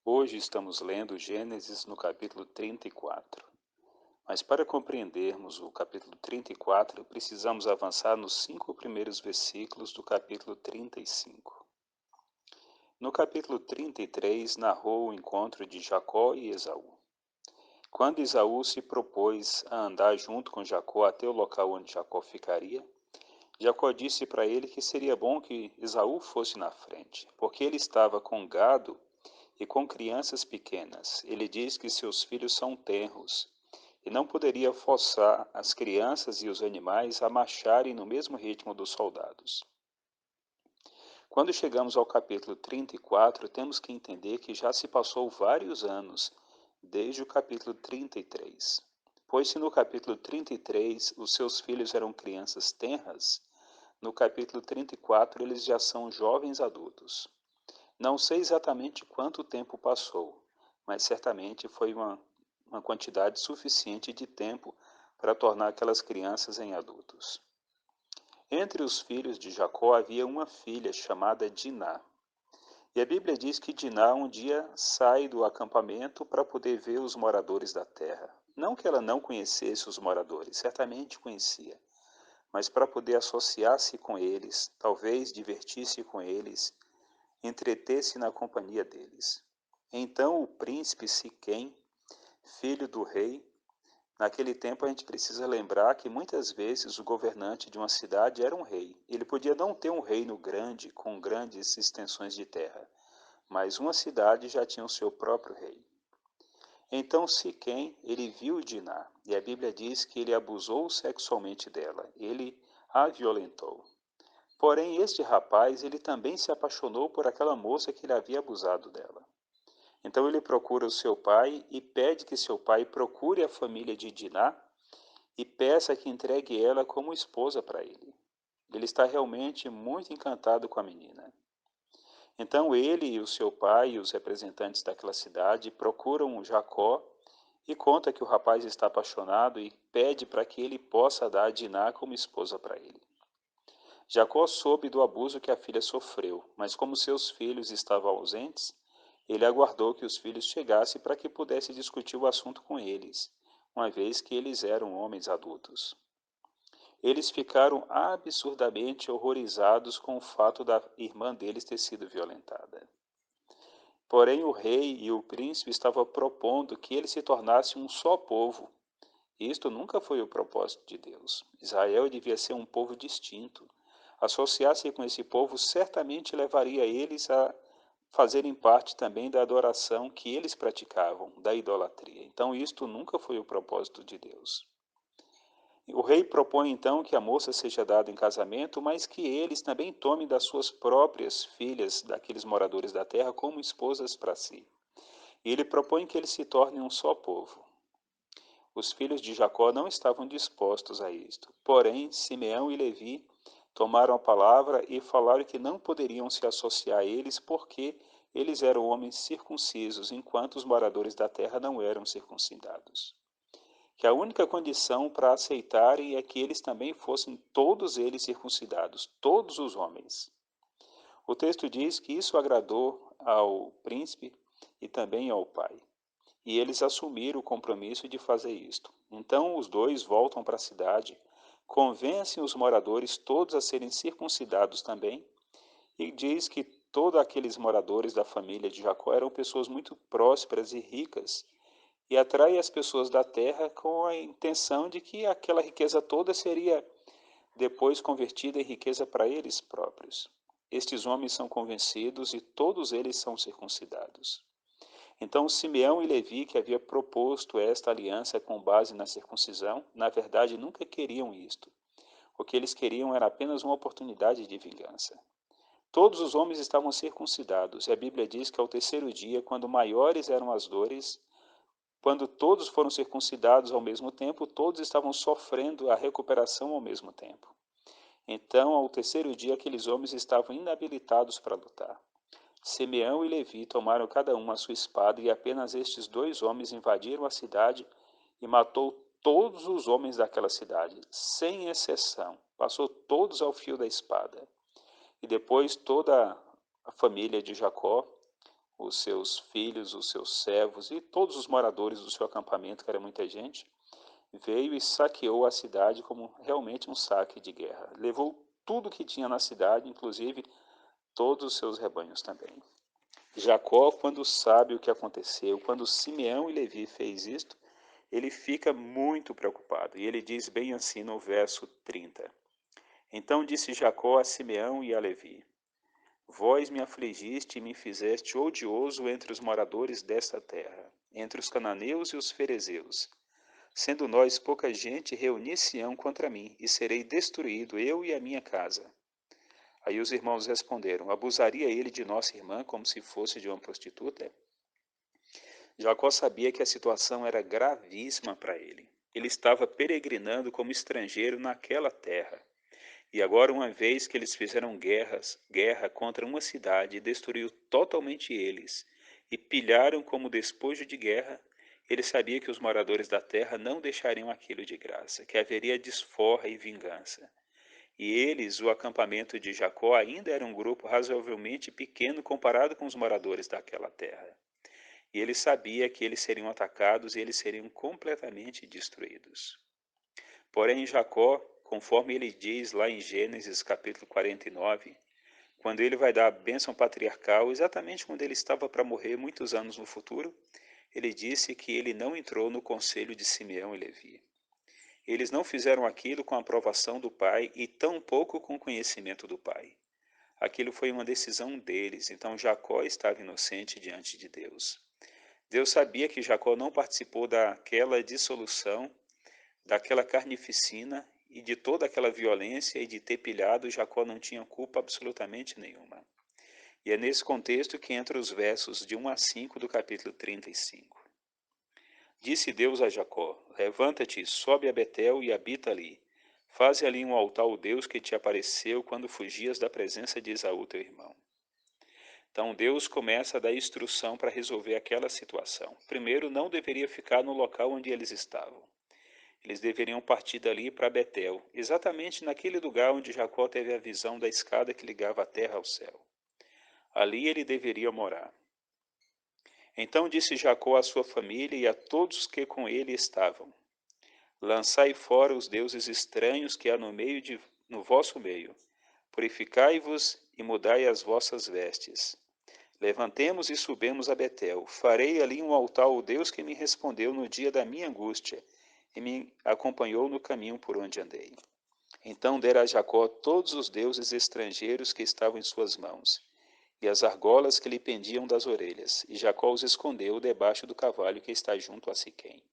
Hoje estamos lendo Gênesis no capítulo 34. Mas para compreendermos o capítulo 34, precisamos avançar nos 5 primeiros versículos do capítulo 35. No capítulo 33, narrou o encontro de Jacó e Esaú. Quando Esaú se propôs a andar junto com Jacó até o local onde Jacó ficaria, Jacó disse para ele que seria bom que Esaú fosse na frente, porque ele estava com gado e com crianças pequenas. Ele diz que seus filhos são tenros e não poderia forçar as crianças e os animais a marcharem no mesmo ritmo dos soldados. Quando chegamos ao capítulo 34, temos que entender que já se passou vários anos desde o capítulo 33. Pois se no capítulo 33 os seus filhos eram crianças tenras, no capítulo 34 eles já são jovens adultos. Não sei exatamente quanto tempo passou, mas certamente foi uma quantidade suficiente de tempo para tornar aquelas crianças em adultos. Entre os filhos de Jacó havia uma filha chamada Diná. E a Bíblia diz que Diná um dia sai do acampamento para poder ver os moradores da terra. Não que ela não conhecesse os moradores, certamente conhecia, mas para poder associar-se com eles, talvez divertir-se com eles, entreter-se na companhia deles. Então o príncipe Siquém, filho do rei, naquele tempo a gente precisa lembrar que muitas vezes o governante de uma cidade era um rei. Ele podia não ter um reino grande, com grandes extensões de terra, mas uma cidade já tinha o seu próprio rei. Então Siquém, ele viu Diná, e a Bíblia diz que ele abusou sexualmente dela, ele a violentou. Porém, este rapaz, ele também se apaixonou por aquela moça que ele havia abusado dela. Então ele procura o seu pai e pede que seu pai procure a família de Diná e peça que entregue ela como esposa para ele. Ele está realmente muito encantado com a menina. Então ele e o seu pai e os representantes daquela cidade procuram Jacó e conta que o rapaz está apaixonado e pede para que ele possa dar Diná como esposa para ele. Jacó soube do abuso que a filha sofreu, mas como seus filhos estavam ausentes, ele aguardou que os filhos chegassem para que pudesse discutir o assunto com eles, uma vez que eles eram homens adultos. Eles ficaram absurdamente horrorizados com o fato da irmã deles ter sido violentada. Porém, o rei e o príncipe estavam propondo que eles se tornassem um só povo. Isto nunca foi o propósito de Deus. Israel devia ser um povo distinto. Associar-se com esse povo certamente levaria eles a fazerem parte também da adoração que eles praticavam, da idolatria. Então, isto nunca foi o propósito de Deus. O rei propõe então que a moça seja dada em casamento, mas que eles também tomem das suas próprias filhas, daqueles moradores da terra, como esposas para si. E ele propõe que eles se tornem um só povo. Os filhos de Jacó não estavam dispostos a isto. Porém, Simeão e Levi tomaram a palavra e falaram que não poderiam se associar a eles porque eles eram homens circuncisos, enquanto os moradores da terra não eram circuncidados. Que a única condição para aceitarem é que eles também fossem todos eles circuncidados, todos os homens. O texto diz que isso agradou ao príncipe e também ao pai. E eles assumiram o compromisso de fazer isto. Então os dois voltam para a cidade, convencem os moradores todos a serem circuncidados também, e diz que todos aqueles moradores da família de Jacó eram pessoas muito prósperas e ricas, e atrai as pessoas da terra com a intenção de que aquela riqueza toda seria depois convertida em riqueza para eles próprios. Estes homens são convencidos e todos eles são circuncidados. Então Simeão e Levi, que havia proposto esta aliança com base na circuncisão, na verdade nunca queriam isto. O que eles queriam era apenas uma oportunidade de vingança. Todos os homens estavam circuncidados, e a Bíblia diz que ao terceiro dia, quando maiores eram as dores, quando todos foram circuncidados ao mesmo tempo, todos estavam sofrendo a recuperação ao mesmo tempo. Então, ao terceiro dia, aqueles homens estavam inabilitados para lutar. Simeão e Levi tomaram cada um a sua espada, e apenas estes dois homens invadiram a cidade e matou todos os homens daquela cidade, sem exceção. Passou todos ao fio da espada. E depois toda a família de Jacó, os seus filhos, os seus servos e todos os moradores do seu acampamento, que era muita gente, veio e saqueou a cidade como realmente um saque de guerra. Levou tudo que tinha na cidade, inclusive todos os seus rebanhos também. Jacó, quando sabe o que aconteceu, quando Simeão e Levi fez isto, ele fica muito preocupado. E ele diz bem assim no verso 30. Então disse Jacó a Simeão e a Levi: Vós me afligiste e me fizeste odioso entre os moradores desta terra, entre os cananeus e os ferezeus. Sendo nós pouca gente, reunir-se-ão contra mim, e serei destruído, eu e a minha casa. Aí os irmãos responderam: Abusaria ele de nossa irmã como se fosse de uma prostituta? Jacó sabia que a situação era gravíssima para ele. Ele estava peregrinando como estrangeiro naquela terra. E agora, uma vez que eles fizeram guerra contra uma cidade e destruiu totalmente eles, e pilharam como despojo de guerra, ele sabia que os moradores da terra não deixariam aquilo de graça, que haveria desforra e vingança. E eles, o acampamento de Jacó, ainda era um grupo razoavelmente pequeno comparado com os moradores daquela terra. E ele sabia que eles seriam atacados e eles seriam completamente destruídos. Porém, Jacó, conforme ele diz lá em Gênesis capítulo 49, quando ele vai dar a bênção patriarcal, exatamente quando ele estava para morrer muitos anos no futuro, ele disse que ele não entrou no conselho de Simeão e Levi. Eles não fizeram aquilo com a aprovação do pai e tampouco com o conhecimento do pai. Aquilo foi uma decisão deles, então Jacó estava inocente diante de Deus. Deus sabia que Jacó não participou daquela dissolução, daquela carnificina e de toda aquela violência e de ter pilhado, Jacó não tinha culpa absolutamente nenhuma. E é nesse contexto que entra os versos de 1 a 5 do capítulo 35. Disse Deus a Jacó: Levanta-te, sobe a Betel e habita ali. Faze ali um altar ao Deus que te apareceu quando fugias da presença de Esaú, teu irmão. Então Deus começa a dar instrução para resolver aquela situação. Primeiro, não deveria ficar no local onde eles estavam. Eles deveriam partir dali para Betel, exatamente naquele lugar onde Jacó teve a visão da escada que ligava a terra ao céu. Ali ele deveria morar. Então disse Jacó à sua família e a todos que com ele estavam: Lançai fora os deuses estranhos que há no vosso meio. Purificai-vos e mudai as vossas vestes. Levantemos e subemos a Betel. Farei ali um altar ao Deus que me respondeu no dia da minha angústia e me acompanhou no caminho por onde andei. Então dera a Jacó todos os deuses estrangeiros que estavam em suas mãos, e as argolas que lhe pendiam das orelhas, e Jacó os escondeu debaixo do cavalo que está junto a Siquém.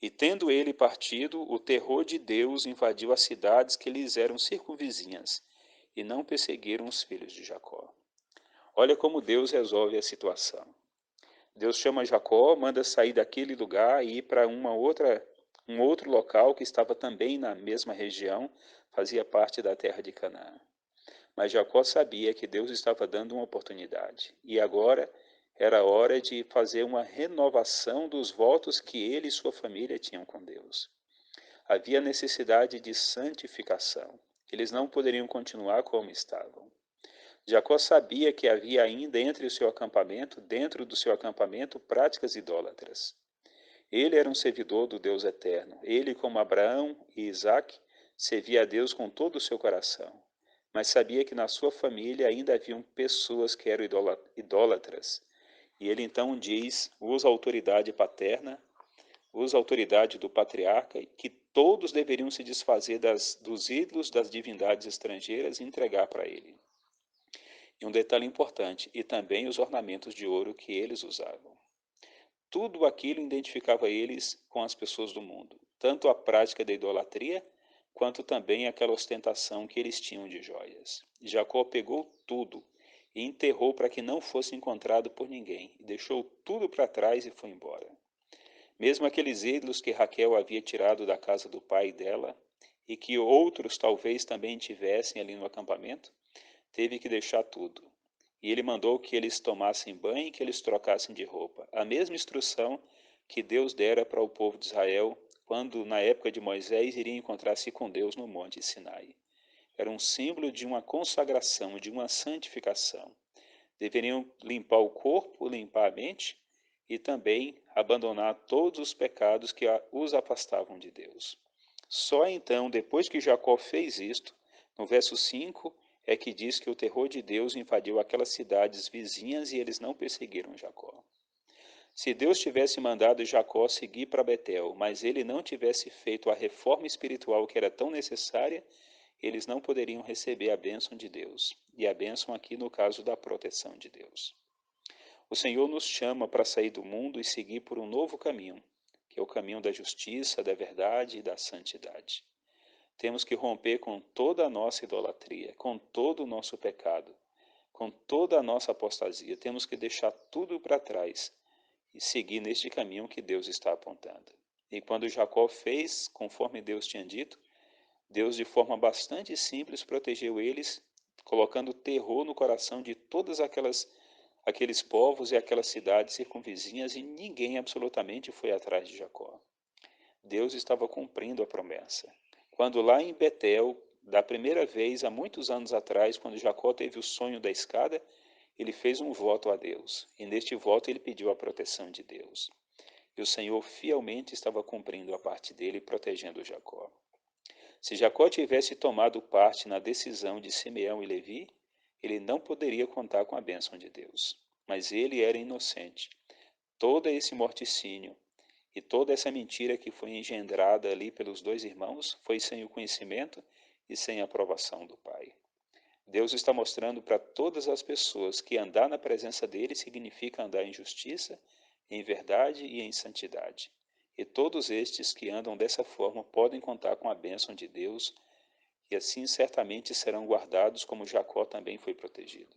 E tendo ele partido, o terror de Deus invadiu as cidades que lhes eram circunvizinhas, e não perseguiram os filhos de Jacó. Olha como Deus resolve a situação. Deus chama Jacó, manda sair daquele lugar e ir para um outro local que estava também na mesma região, fazia parte da terra de Canaã. Mas Jacó sabia que Deus estava dando uma oportunidade, e agora era hora de fazer uma renovação dos votos que ele e sua família tinham com Deus. Havia necessidade de santificação. Eles não poderiam continuar como estavam. Jacó sabia que havia ainda dentro do seu acampamento, práticas idólatras. Ele era um servidor do Deus eterno. Ele, como Abraão e Isaque, servia a Deus com todo o seu coração. Mas sabia que na sua família ainda haviam pessoas que eram idólatras. E ele então diz, usa a autoridade paterna, usa a autoridade do patriarca, que todos deveriam se desfazer dos ídolos, das divindades estrangeiras e entregar para ele. E um detalhe importante, e também os ornamentos de ouro que eles usavam. Tudo aquilo identificava eles com as pessoas do mundo, tanto a prática da idolatria, quanto também aquela ostentação que eles tinham de joias. Jacó pegou tudo e enterrou para que não fosse encontrado por ninguém, e deixou tudo para trás e foi embora. Mesmo aqueles ídolos que Raquel havia tirado da casa do pai dela, e que outros talvez também tivessem ali no acampamento, teve que deixar tudo. E ele mandou que eles tomassem banho e que eles trocassem de roupa. A mesma instrução que Deus dera para o povo de Israel quando, na época de Moisés, iria encontrar-se com Deus no Monte Sinai. Era um símbolo de uma consagração, de uma santificação. Deveriam limpar o corpo, limpar a mente e também abandonar todos os pecados que os afastavam de Deus. Só então, depois que Jacó fez isto, no verso 5, é que diz que o terror de Deus invadiu aquelas cidades vizinhas e eles não perseguiram Jacó. Se Deus tivesse mandado Jacó seguir para Betel, mas ele não tivesse feito a reforma espiritual que era tão necessária, eles não poderiam receber a bênção de Deus. E a bênção aqui no caso da proteção de Deus. O Senhor nos chama para sair do mundo e seguir por um novo caminho, que é o caminho da justiça, da verdade e da santidade. Temos que romper com toda a nossa idolatria, com todo o nosso pecado, com toda a nossa apostasia. Temos que deixar tudo para trás e seguir neste caminho que Deus está apontando. E quando Jacó fez conforme Deus tinha dito, Deus de forma bastante simples protegeu eles, colocando terror no coração de todas aqueles povos e aquelas cidades circunvizinhas, e ninguém absolutamente foi atrás de Jacó. Deus estava cumprindo a promessa. Quando lá em Betel, da primeira vez, há muitos anos atrás, quando Jacó teve o sonho da escada, ele fez um voto a Deus, e neste voto ele pediu a proteção de Deus. E o Senhor fielmente estava cumprindo a parte dele, protegendo Jacó. Se Jacó tivesse tomado parte na decisão de Simeão e Levi, ele não poderia contar com a bênção de Deus. Mas ele era inocente. Todo esse morticínio e toda essa mentira que foi engendrada ali pelos dois irmãos foi sem o conhecimento e sem a aprovação do Pai. Deus está mostrando para todas as pessoas que andar na presença dele significa andar em justiça, em verdade e em santidade. E todos estes que andam dessa forma podem contar com a bênção de Deus e assim certamente serão guardados como Jacó também foi protegido.